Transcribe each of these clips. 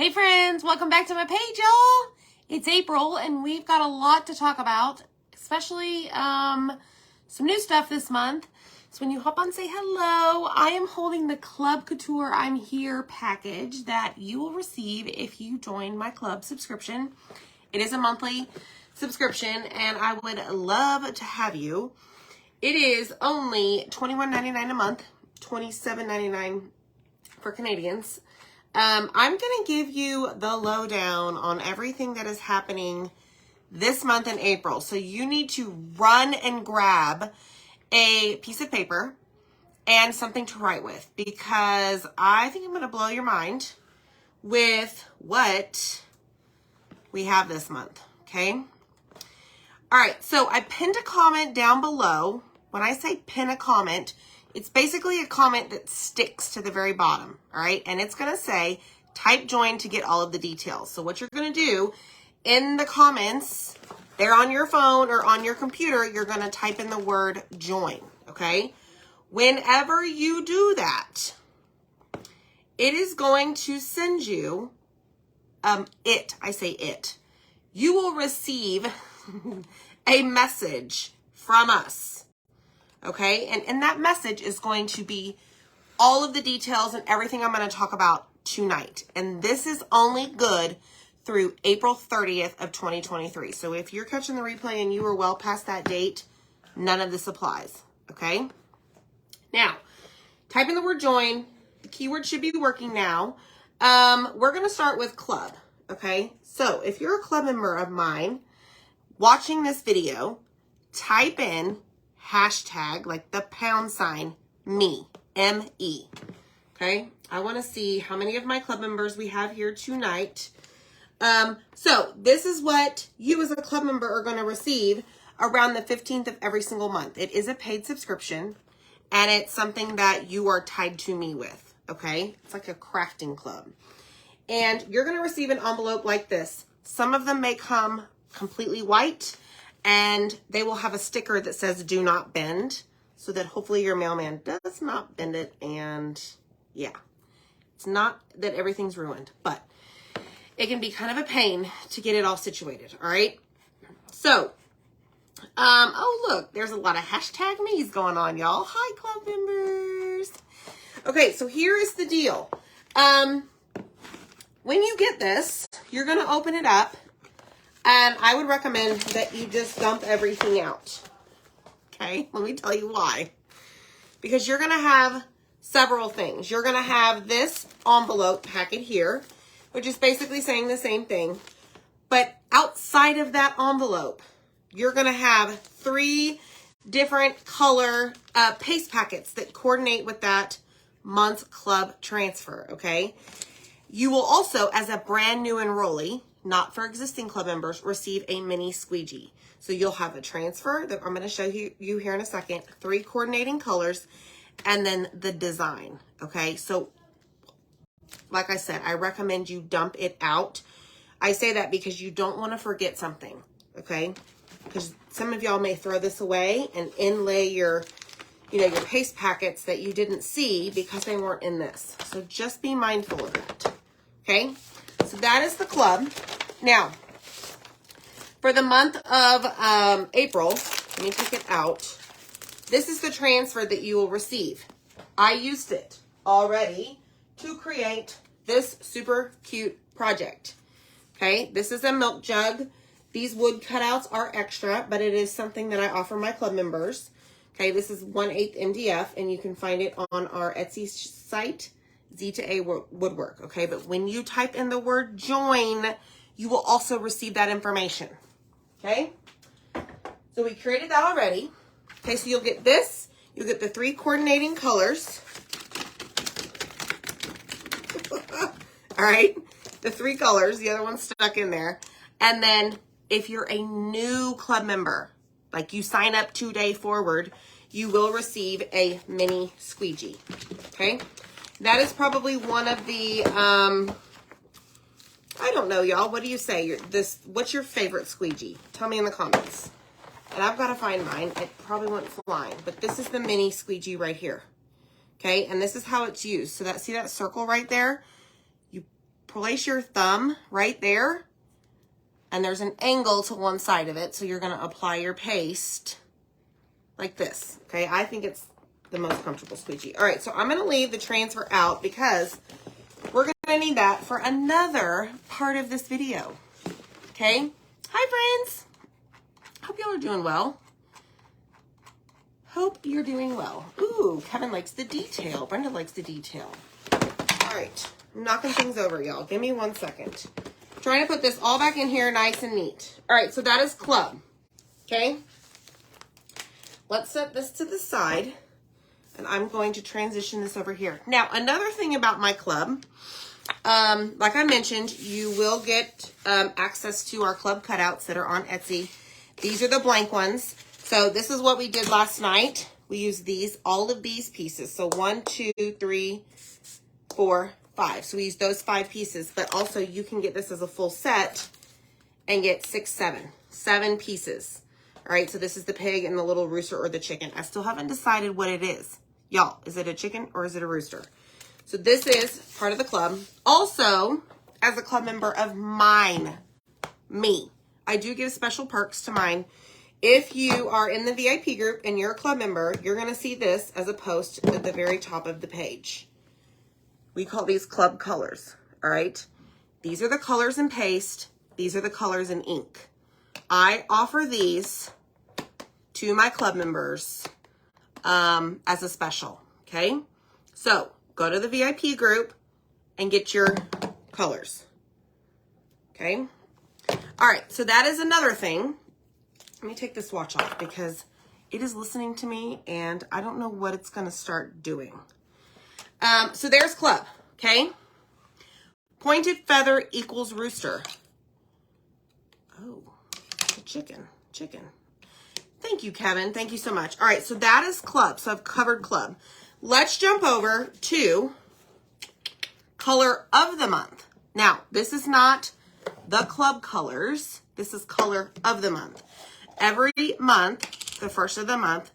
Hey friends, welcome back to my page, y'all. It's April and we've got a lot to talk about, especially some new stuff this month. So when you hop on, say hello. I am holding the Club Couture I'm Here package that you will receive if you join my club subscription. It is a monthly subscription and I would love to have you. It is only $21.99 a month, $27.99 for Canadians. I'm going to give you the lowdown on everything that is happening this month in April. So you need to run and grab a piece of paper and something to write with, because I think I'm going to blow your mind with what we have this month. Okay. All right. So I pinned a comment down below. When I say pin a comment, it's basically a comment that sticks to the very bottom, all right? And it's going to say, type join to get all of the details. So what you're going to do in the comments, there on your phone or on your computer, you're going to type in the word join, okay? Whenever you do that, it is going to send you, you will receive a message from us. Okay, and in that message is going to be all of the details and everything I'm going to talk about tonight. And this is only good through April 30th of 2023. So if you're catching the replay and you were well past that date, none of this applies. Okay, now type in the word join. The keyword should be working now. We're going to start with club. Okay, so if you're a club member of mine watching this video, type in hashtag, like the # me, M-E. Okay, I want to see how many of my club members we have here tonight. So this is what you as a club member are going to receive around the 15th of every single month. It is a paid subscription, and it's something that you are tied to me with. Okay, it's like a crafting club. And you're going to receive an envelope like this. Some of them may come completely white, and they will have a sticker that says do not bend, so that hopefully your mailman does not bend it. And yeah, it's not that everything's ruined, but it can be kind of a pain to get it all situated. All right. So, oh look, there's a lot of hashtag me's going on, y'all. Hi, club members. Okay. So here is the deal. When you get this, you're going to open it up. And I would recommend that you just dump everything out. Okay, let me tell you why. Because you're going to have several things. You're going to have this envelope packet here, which is basically saying the same thing. But outside of that envelope, you're going to have 3 different color paste packets that coordinate with that month club transfer, okay? You will also, as a brand new enrollee, not for existing club members, receive a mini squeegee. So you'll have a transfer that I'm going to show you here in a second, 3 coordinating colors, and then the design. Okay, so like I said, I recommend you dump it out. I say that because you don't want to forget something. Okay, because some of y'all may throw this away and inlay your your paste packets that you didn't see because they weren't in this. So just be mindful of that. Okay, so that is the club. Now, for the month of April, let me take it out. This is the transfer that you will receive. I used it already to create this super cute project. Okay, this is a milk jug. These wood cutouts are extra, but it is something that I offer my club members. Okay, this is 1/8 MDF, and you can find it on our Etsy site, Z2A Woodwork. Okay, but when you type in the word join, you will also receive that information. Okay, so we created that already. Okay, so you'll get this. You'll get the 3 coordinating colors. All right, the 3 colors. The other one's stuck in there. And then if you're a new club member, like you sign up 2 day forward, you will receive a mini squeegee. Okay, that is probably one of the I don't know, y'all. What do you say? What's your favorite squeegee? Tell me in the comments. And I've got to find mine. It probably went flying, but this is the mini squeegee right here. Okay, and this is how it's used. So see that circle right there? You place your thumb right there, and there's an angle to one side of it. So you're going to apply your paste like this. Okay, I think it's the most comfortable squeegee. All right, so I'm going to leave the transfer out because we're going to need that for another part of this video. Okay, hi friends. Hope y'all are doing well. Hope you're doing well. Ooh, Kevin likes the detail. Brenda likes the detail. All right, I'm knocking things over, y'all. Give me 1 second. I'm trying to put this all back in here nice and neat. All right, so that is club. Okay, let's set this to the side, and I'm going to transition this over here. Now, another thing about my club, like I mentioned, you will get access to our club cutouts that are on Etsy. These are the blank ones. So this is what we did last night. We used these, all of these pieces. So 1, 2, 3, 4, 5. So we used those 5 pieces, but also you can get this as a full set and get 6, 7 pieces. All right, so this is the pig and the little rooster or the chicken. I still haven't decided what it is. Y'all, is it a chicken or is it a rooster? So this is part of the club. Also, as a club member of me, I do give special perks to mine. If you are in the VIP group and you're a club member, you're going to see this as a post at the very top of the page. We call these club colors, all right? These are the colors in paste. These are the colors in ink. I offer these to my club members as a special, okay? So go to the VIP group and get your colors, okay? All right, so that is another thing. Let me take this watch off because it is listening to me and I don't know what it's going to start doing. So there's club, okay? Pointed feather equals rooster. Oh, chicken. Thank you, Kevin. Thank you so much. All right, so that is club. So I've covered club. Let's jump over to color of the month. Now, this is not the club colors. This is color of the month. Every month, the first of the month,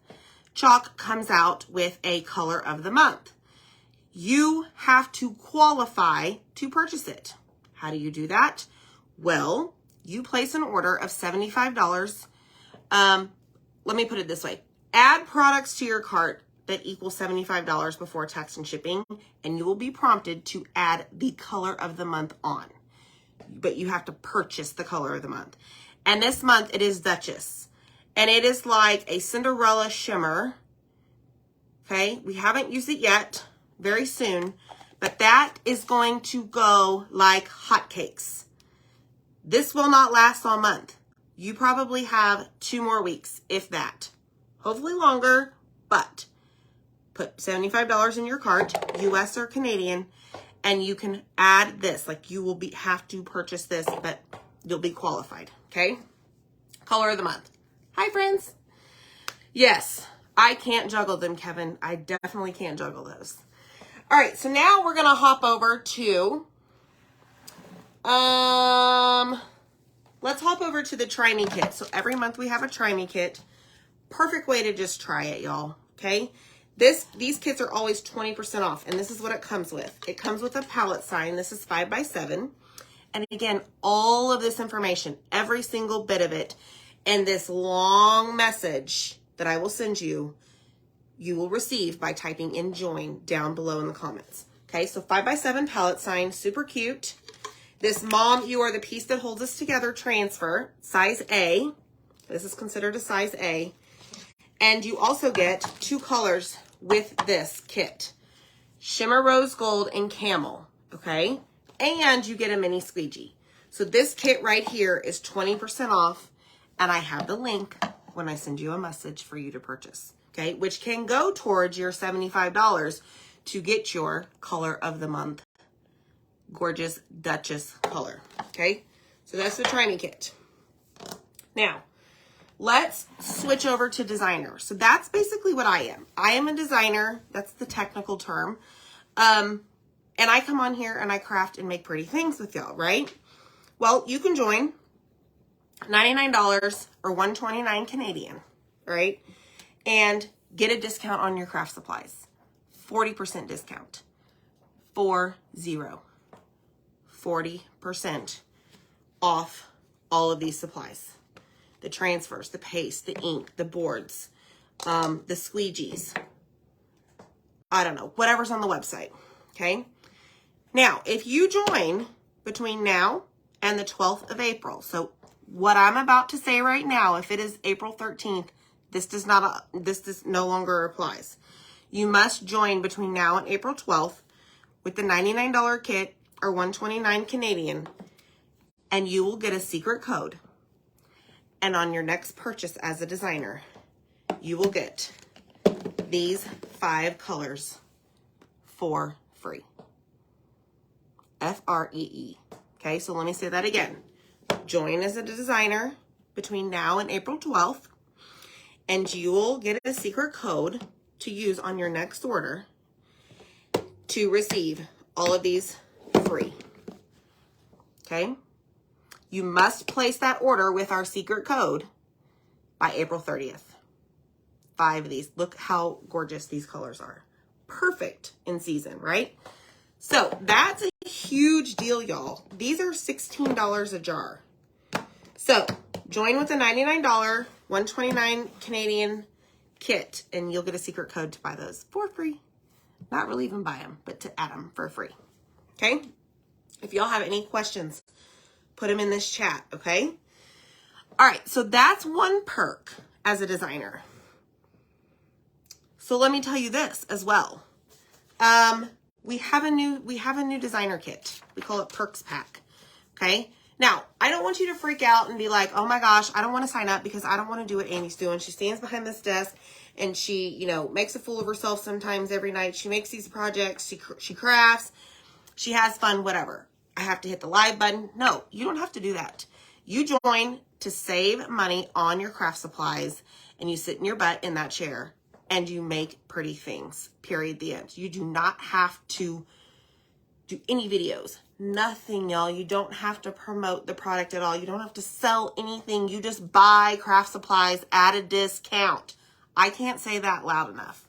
Chalk comes out with a color of the month. You have to qualify to purchase it. How do you do that? Well, you place an order of $75. Let me put it this way. Add products to your cart that equal $75 before tax and shipping, and you will be prompted to add the color of the month on. But you have to purchase the color of the month. And this month it is Duchess. And it is like a Cinderella shimmer. Okay, we haven't used it yet. Very soon. But that is going to go like hotcakes. This will not last all month. You probably have 2 more weeks, if that. Hopefully longer, but put $75 in your cart, US or Canadian, and you can add this. Like you will have to purchase this, but you'll be qualified, okay? Color of the month. Hi, friends. Yes, I can't juggle them, Kevin. I definitely can't juggle those. All right, so now we're going to hop over to, let's hop over to the Try Me kit. So every month we have a Try Me kit. Perfect way to just try it, y'all, okay? These kits are always 20% off, and this is what it comes with. It comes with a palette sign. This is 5x7. And again, all of this information, every single bit of it, and this long message that I will send you, you will receive by typing in join down below in the comments. Okay, so 5x7 palette sign, super cute. This Mom, You Are the Piece That Holds Us Together transfer, size A. This is considered a size A. And you also get 2 colors with this kit. Shimmer Rose Gold and Camel, okay? And you get a mini squeegee. So this kit right here is 20% off, and I have the link when I send you a message for you to purchase, okay? Which can go towards your $75 to get your color of the month. Gorgeous Duchess color, okay? So that's the Try Me kit. Now, let's switch over to designer. So that's basically what I am. I am a designer. That's the technical term. And I come on here and I craft and make pretty things with y'all, right? Well, you can join $99 or $129 Canadian, right? And get a discount on your craft supplies. 40% discount. 40. 40% off all of these supplies. The transfers, the paste, the ink, the boards, the squeegees. I don't know, whatever's on the website, okay? Now, if you join between now and the 12th of April, so what I'm about to say right now, if it is April 13th, this no longer applies. You must join between now and April 12th with the $99 kit or $129 Canadian, and you will get a secret code. And on your next purchase as a designer, you will get these 5 colors for free. F-R-E-E. Okay, so let me say that again. Join as a designer between now and April 12th, and you will get a secret code to use on your next order to receive all of these free. Okay? You must place that order with our secret code by April 30th. 5 of these. Look how gorgeous these colors are. Perfect in season, right? So that's a huge deal, y'all. These are $16 a jar. So join with the $99, $129 Canadian kit, and you'll get a secret code to buy those for free. Not really even buy them, but to add them for free. Okay? If y'all have any questions, put them in this chat, okay? All right, so that's one perk as a designer. So let me tell you this as well. We have a new designer kit. We call it Perks Pack. Okay? Now, I don't want you to freak out and be like, "Oh my gosh, I don't want to sign up because I don't want to do what Amy's doing. She stands behind this desk and she, you know, makes a fool of herself sometimes every night. She makes these projects, she crafts, she has fun, whatever. I have to hit the live button." No, you don't have to do that. You join to save money on your craft supplies, and you sit in your butt in that chair and you make pretty things, period, the end. You do not have to do any videos, nothing, y'all. You don't have to promote the product at all. You don't have to sell anything. You just buy craft supplies at a discount. I can't say that loud enough,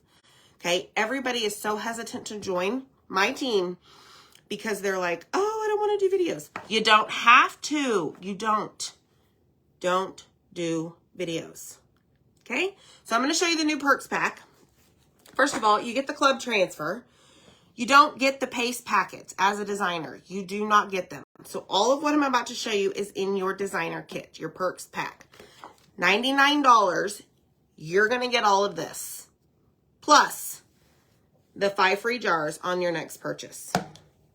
okay? Everybody is so hesitant to join my team because they're like, "Oh, I don't want to do videos." You don't have to. You don't do videos. Okay, so I'm going to show you the new Perks Pack. First of all, you get the club transfer. You don't get the paste packets as a designer. You do not get them. So all of what I'm about to show you is in your designer kit, your Perks Pack. $99, you're going to get all of this. Plus the 5 free jars on your next purchase.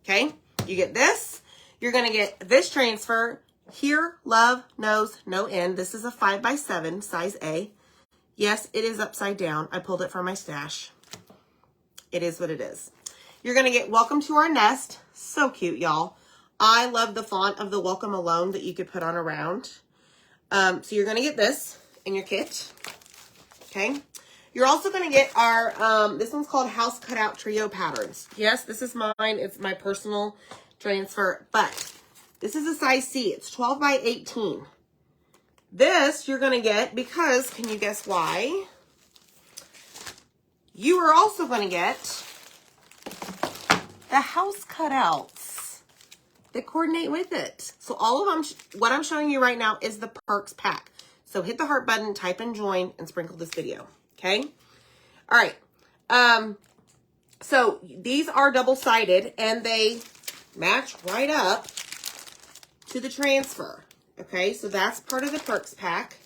Okay, you get this. You're going to get this transfer. Here, love knows no end. This is a 5x7, size A. Yes, it is upside down. I pulled it from my stash. It is what it is. You're going to get Welcome to Our Nest. So cute, y'all. I love the font of the Welcome Alone that you could put on around. So you're going to get this in your kit. Okay. You're also going to get our, this one's called House Cutout Trio Patterns. Yes, this is mine. It's my personal transfer, but this is a size C. It's 12 by 18. This you're going to get because, can you guess why? You are also going to get the house cutouts that coordinate with it. So all of them, what I'm showing you right now is the Perks Pack. So hit the heart button, type in join, and sprinkle this video. Okay? All right. So these are double-sided, and they match right up to the transfer. Okay, so that's part of the Perks Pack.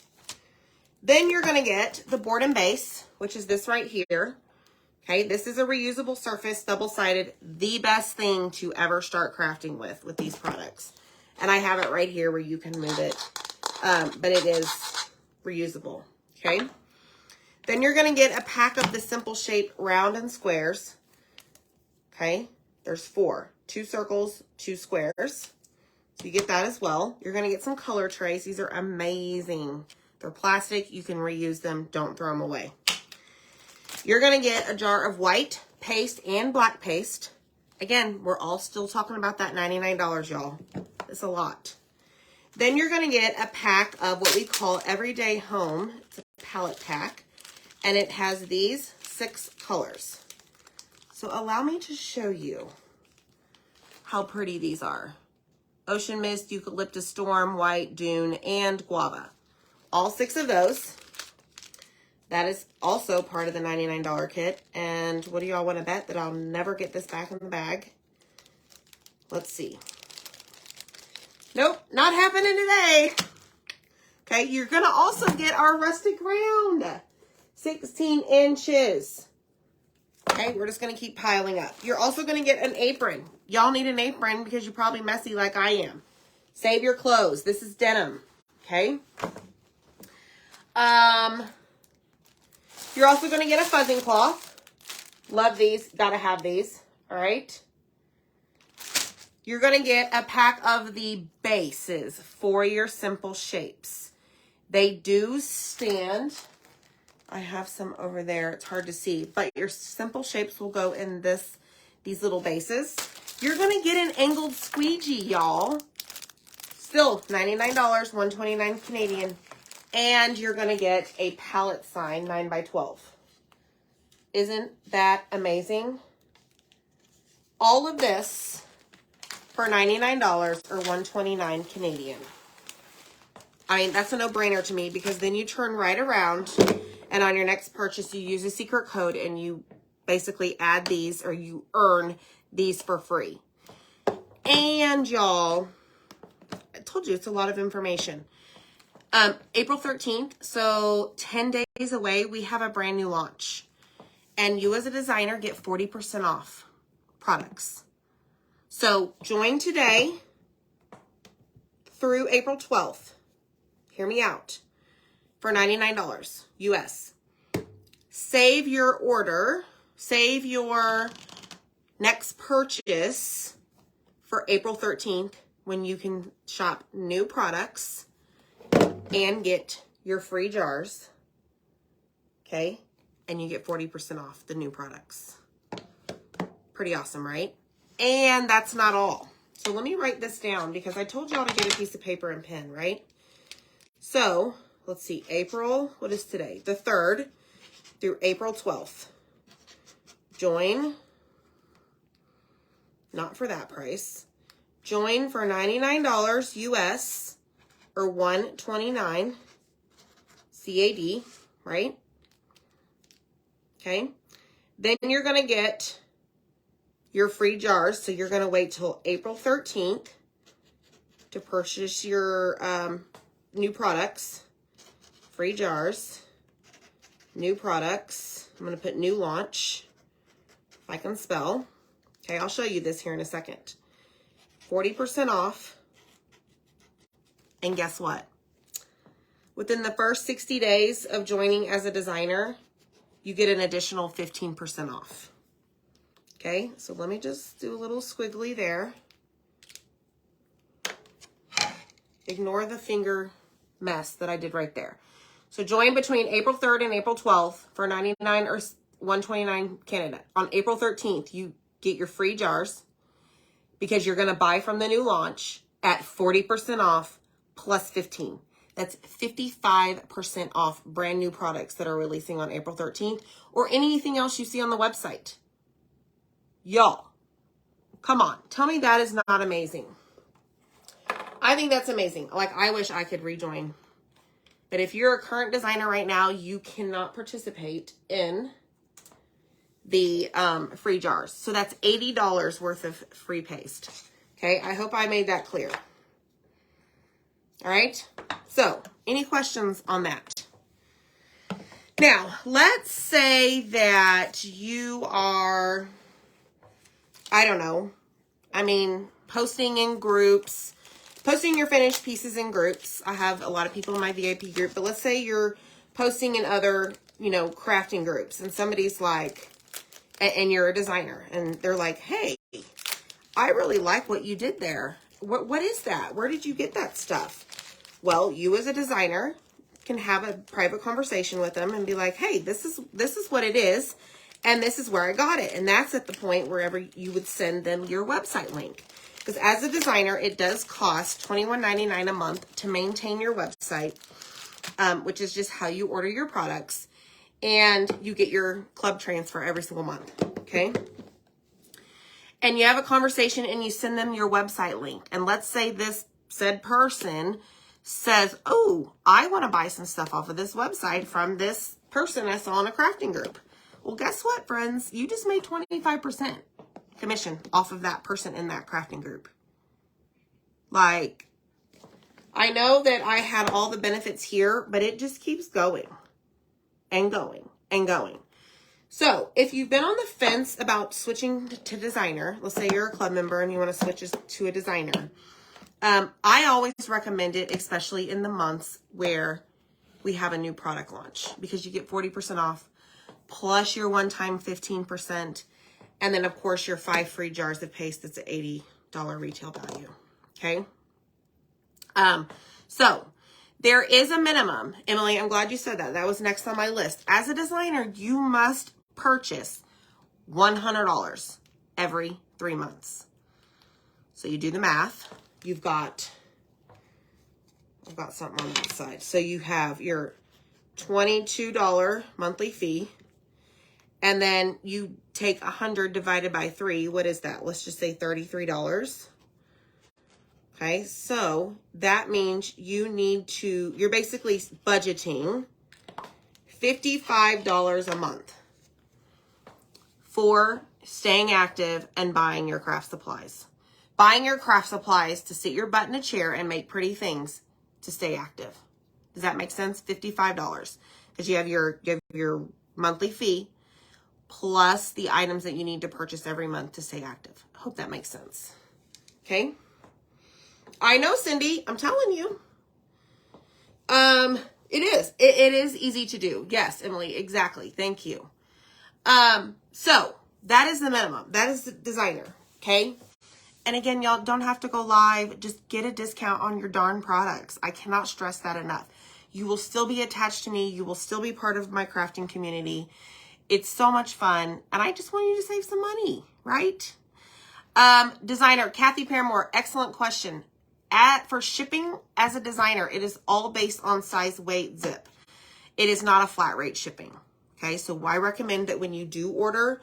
Then you're going to get the board and base, which is this right here. Okay, this is a reusable surface, double-sided, the best thing to ever start crafting with these products. And I have it right here where you can move it, but it is reusable. Okay, then you're going to get a pack of the Simple Shape round and squares. Okay, there's 4, 2 circles, 2 squares. So you get that as well. You're going to get some color trays. These are amazing. They're plastic. You can reuse them. Don't throw them away. You're going to get a jar of white paste and black paste. Again, we're all still talking about that $99, y'all. It's a lot. Then you're going to get a pack of what we call Everyday Home. It's a palette pack. And it has these 6 colors. So allow me to show you how pretty these are. Ocean Mist, Eucalyptus Storm, White, Dune, and Guava. All 6 of those. That is also part of the $99 kit. And what do y'all want to bet that I'll never get this back in the bag? Let's see. Nope, not happening today. Okay, you're going to also get our rustic round. 16 inches. Okay, we're just going to keep piling up. You're also going to get an apron. Y'all need an apron because you're probably messy like I am. Save your clothes. This is denim. Okay. You're also going to get a fuzzing cloth. Love these. Gotta have these. All right. You're going to get a pack of the bases for your simple shapes. They do stand. I have some over there. It's hard to see, but your simple shapes will go in these little bases. You're going to get an angled squeegee, y'all. Still $99, $129 Canadian. And you're going to get a palette sign, 9x12. Isn't that amazing? All of this for $99 or $129 Canadian. I mean, that's a no-brainer to me because then you turn right around and on your next purchase, you use a secret code and you basically add these or you earn these for free. And y'all, I told you it's a lot of information. April 13th, so 10 days away, we have a brand new launch. And you as a designer get 40% off products. So join today through April 12th. Hear me out. For $99 US. Save your order. Save your next purchase for April 13th when you can shop new products and get your free jars. Okay? And you get 40% off the new products. Pretty awesome, right? And that's not all. So let me write this down because I told y'all to get a piece of paper and pen, right? So, let's see. April, what is today? The 3rd through April 12th. Join. Not for that price. Join for $99 US or $129 CAD, right? Okay. Then you're going to get your free jars. So you're going to wait till April 13th to purchase your new products. Free jars. New products. I'm going to put new launch. If I can spell. Okay, I'll show you this here in a second. 40% off. And guess what? Within the first 60 days of joining as a designer, you get an additional 15% off. Okay, so let me just do a little squiggly there. Ignore the finger mess that I did right there. So join between April 3rd and April 12th for $99 or $129 Canada. On April 13th, you get your free jars because you're going to buy from the new launch at 40% off plus 15. That's 55% off brand new products that are releasing on April 13th or anything else you see on the website. Y'all, come on. Tell me that is not amazing. I think that's amazing. Like, I wish I could rejoin. But if you're a current designer right now, you cannot participate in the free jars. So that's $80 worth of free paste. Okay, I hope I made that clear. All right, so any questions on that? Now, let's say that you are, I don't know, I mean, posting in groups, posting your finished pieces in groups. I have a lot of people in my VIP group, but let's say you're posting in other, you know, crafting groups and somebody's like, and you're a designer and they're like, hey, I really like what you did there. What is that? Where did you get that stuff? Well, you as a designer can have a private conversation with them and be like, hey, this is what it is. And this is where I got it. And that's at the point wherever you would send them your website link. Because as a designer, it does cost $21.99 a month to maintain your website, which is just how you order your products. And you get your club transfer every single month, okay? and you have a conversation and you send them your website link. And let's say this said person says, oh, I want to buy some stuff off of this website from this person I saw in a crafting group. Well, guess what, friends? You just made 25% commission off of that person in that crafting group. Like, I know that I had all the benefits here, but it just keeps going and going and going. So if you've been on the fence about switching to designer, let's say you're a club member and you want to switch to a designer, I always recommend it, especially in the months where we have a new product launch, because you get 40% off plus your one-time 15%. And then, of course, your 5 free jars of paste that's at $80 retail value. Okay. So there is a minimum. Emily, I'm glad you said that. That was next on my list. As a designer, you must purchase $100 every 3 months. So you do the math. I've got something on that side. So you have your $22 monthly fee, and then you take 100 divided by 3. What is that? Let's just say $33. Okay, so that means you're basically budgeting $55 a month for staying active and buying your craft supplies. Buying your craft supplies to sit your butt in a chair and make pretty things to stay active. Does that make sense? $55. Because you have your monthly fee plus the items that you need to purchase every month to stay active. I hope that makes sense. Okay? I know, Cindy. I'm telling you. It is. It is easy to do. Yes, Emily. Exactly. Thank you. So that is the minimum. That is the designer. Okay? And again, y'all don't have to go live. Just get a discount on your darn products. I cannot stress that enough. You will still be attached to me. You will still be part of my crafting community. It's so much fun. And I just want you to save some money, right? Designer, Kathy Paramore, excellent question. For shipping as a designer, it is all based on size, weight, zip. It is not a flat rate shipping. Okay, so I recommend that when you do order,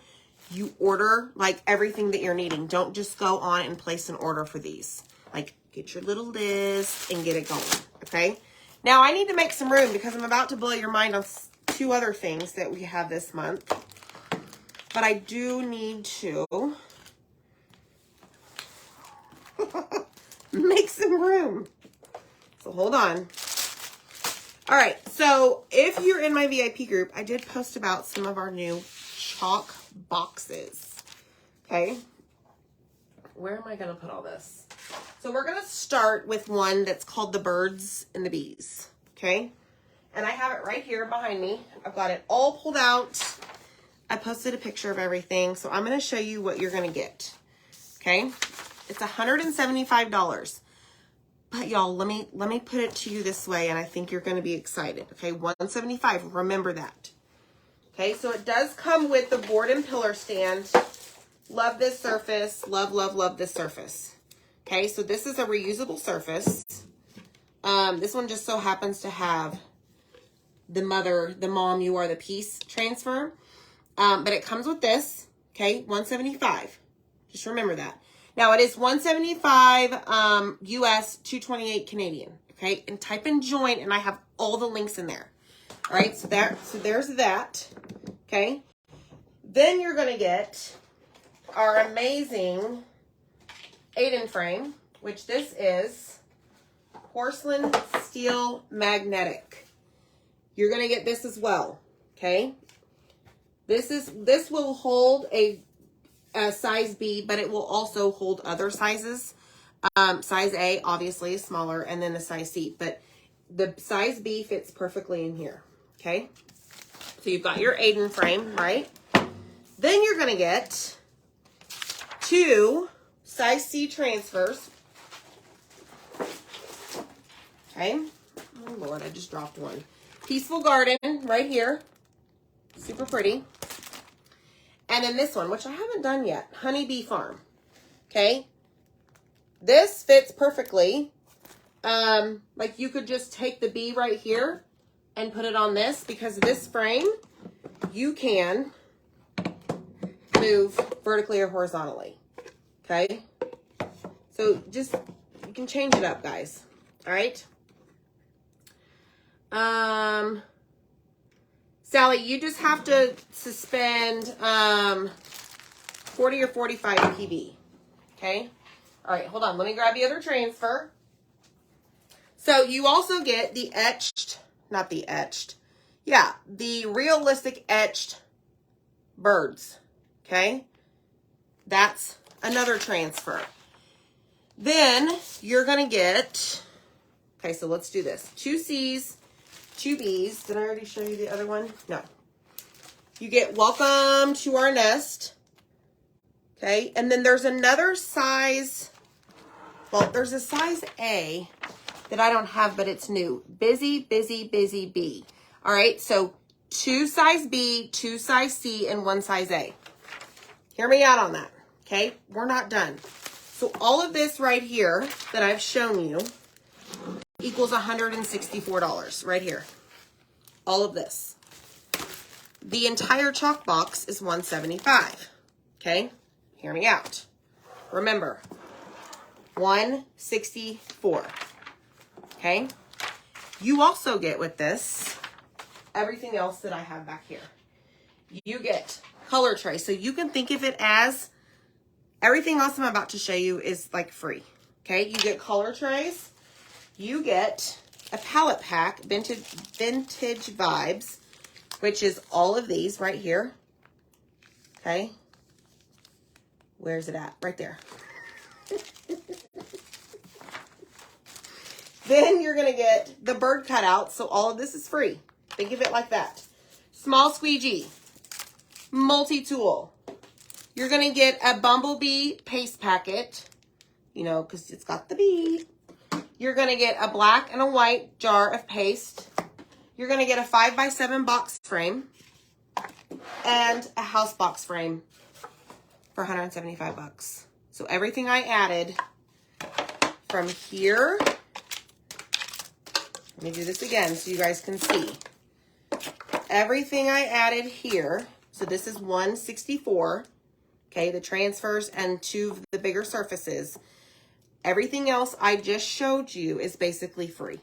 you order like everything that you're needing. Don't just go on and place an order for these. Like, get your little list and get it going. Okay, now I need to make some room because I'm about to blow your mind on 2 other things that we have this month. But I do need to make some room. So hold on. All right. So if you're in my VIP group, I did post about some of our new chalk boxes. Okay. Where am I going to put all this? So we're going to start with one that's called the Birds and the Bees. Okay. And I have it right here behind me. I've got it all pulled out. I posted a picture of everything. So I'm going to show you what you're going to get. Okay. It's $175. But y'all, let me put it to you this way, and I think you're going to be excited. Okay, $175. Remember that. Okay, so it does come with the board and pillar stand. Love this surface. Love, love, love this surface. Okay, so this is a reusable surface. This one just so happens to have the mom, you are the piece transfer. But it comes with this. Okay, $175. Just remember that. Now, it is $175 US, $228 Canadian, okay? And type in join, and I have all the links in there. All right, so there's that, okay? Then you're going to get our amazing Aiden frame, which this is porcelain steel magnetic. You're going to get this as well, okay? This will hold a size B, but it will also hold other sizes. Size A obviously is smaller, and then the size C, but the size B fits perfectly in here. Okay, so you've got your Aiden frame, right? Then you're gonna get 2 size C transfers. Okay, oh Lord, I just dropped one. Peaceful Garden right here, super pretty. And then this one, which I haven't done yet, Honeybee Farm. Okay. This fits perfectly. Like you could just take the bee right here and put it on this, because this frame, you can move vertically or horizontally. Okay? So just, you can change it up, guys. All right? Sally, you just have to suspend 40 or 45 PB. Okay? All right, hold on. Let me grab the other transfer. So you also get the etched, not the etched. Yeah, the realistic etched birds. Okay? That's another transfer. Then you're going to get, okay, so let's do this. 2 C's, 2 B's. Did I already show you the other one? No. You get Welcome to Our Nest. Okay, and then there's another size, well, there's a size A that I don't have, but it's new. Busy, busy, busy bee. All right, so 2 size B, 2 size C, and 1 size A. Hear me out on that, okay? We're not done. So all of this right here that I've shown you equals $164 right here. All of this. The entire chalk box is $175, okay? Hear me out. Remember, $164, okay? You also get with this everything else that I have back here. You get color tray. So you can think of it as everything else I'm about to show you is like free. Okay, you get color trays. You get a palette pack, vintage vibes, which is all of these right here. Okay, where's it at? Right there. Then you're gonna get the bird cutout. So all of this is free. Think of it like that. Small squeegee, multi-tool. You're going to get a bumblebee paste packet, you know, because it's got the bee. You're going to get a black and a white jar of paste. You're going to get a 5x7 box frame and a house box frame for $175. So everything I added from here, let me do this again so you guys can see. Everything I added here, so this is $164. Okay, the transfers and 2 of the bigger surfaces. Everything else I just showed you is basically free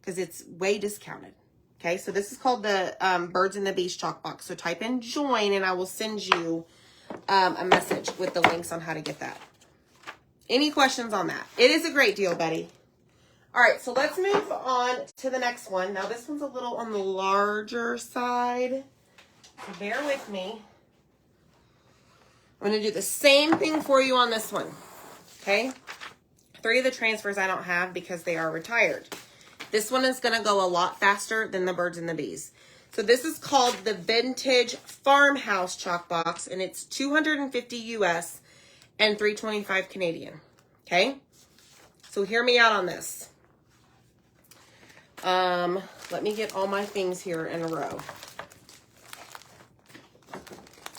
because it's way discounted. Okay, so this is called the Birds and the Bees chalk box. So type in join and I will send you a message with the links on how to get that. Any questions on that? It is a great deal, Betty. All right, so let's move on to the next one. Now this one's a little on the larger side, so bear with me. I'm going to do the same thing for you on this one, okay? 3 of the transfers I don't have because they are retired. This one is going to go a lot faster than the Birds and the Bees. So this is called the Vintage Farmhouse Chalk Box, and it's $250 US and $325 Canadian, okay? So hear me out on this. Let me get all my things here in a row.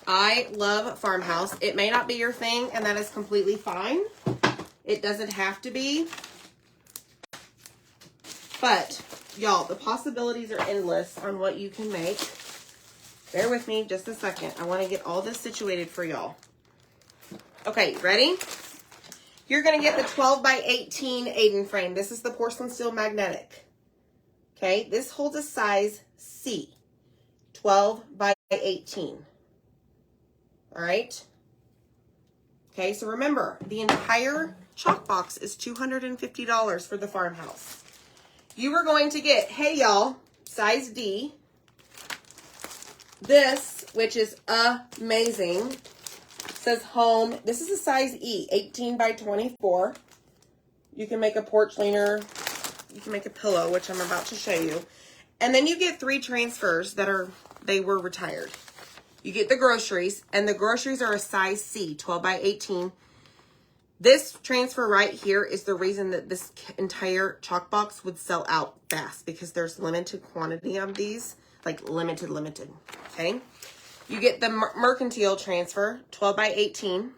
I love Farmhouse. It may not be your thing, and that is completely fine. It doesn't have to be. But, y'all, the possibilities are endless on what you can make. Bear with me just a second. I want to get all this situated for y'all. Okay, ready? You're going to get the 12x18 Aiden frame. This is the porcelain steel magnetic. Okay, this holds a size C. 12x18. All right. Okay, so remember, the entire chalk box is $250 for the Farmhouse. You are going to get, hey y'all, size D. This, which is amazing, says home. This is a size E, 18x24. You can make a porch leaner. You can make a pillow, which I'm about to show you. And then you get 3 transfers that they were retired. You get the groceries, and the groceries are a size C, 12x18. This transfer right here is the reason that this entire chalk box would sell out fast because there's limited quantity of these, like limited, okay? You get the mercantile transfer, 12x18,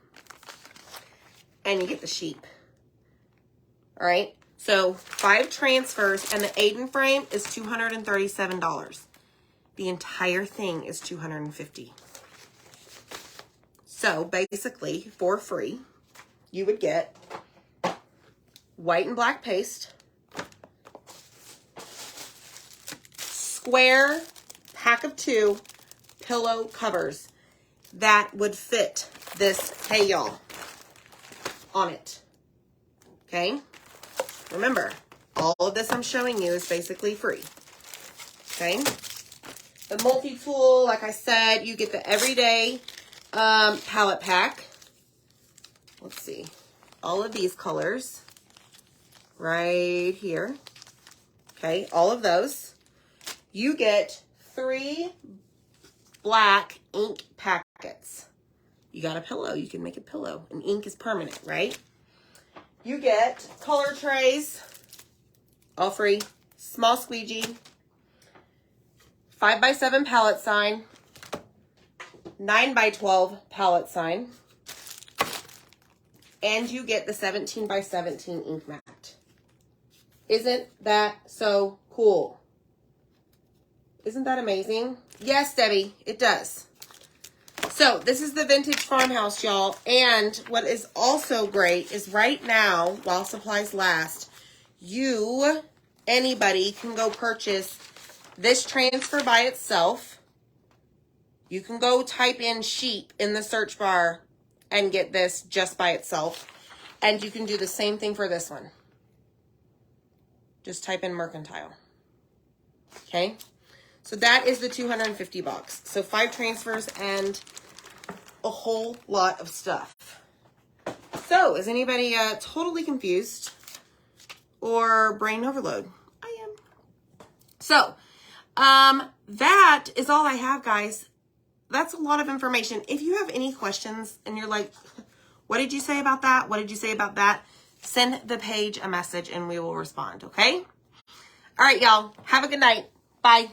and you get the sheep. All right, so 5 transfers, and the Aiden frame is $237. The entire thing is $250. So basically, for free, you would get white and black paste, square pack of 2 pillow covers that would fit this Hey Y'all on it. Okay? Remember, all of this I'm showing you is basically free. Okay? The multi-tool, like I said, you get the everyday palette pack. Let's see. All of these colors right here. Okay, all of those. You get 3 black ink packets. You got a pillow. You can make a pillow. And ink is permanent, right? You get color trays, all free. Small squeegee. 5x7 palette sign. 9x12 palette sign. And you get the 17x17 ink mat. Isn't that so cool? Isn't that amazing? Yes, Debbie, it does. So this is the Vintage Farmhouse, y'all. And what is also great is right now, while supplies last, anybody can go purchase this transfer by itself. You can go type in sheep in the search bar and get this just by itself. And you can do the same thing for this one. Just type in mercantile. Okay? So that is the 250 bucks. So 5 transfers and a whole lot of stuff. So is anybody totally confused or brain overload? I am. So that is all I have, guys. That's a lot of information. If you have any questions and you're like, what did you say about that? What did you say about that? Send the page a message and we will respond, okay? All right, y'all. Have a good night. Bye.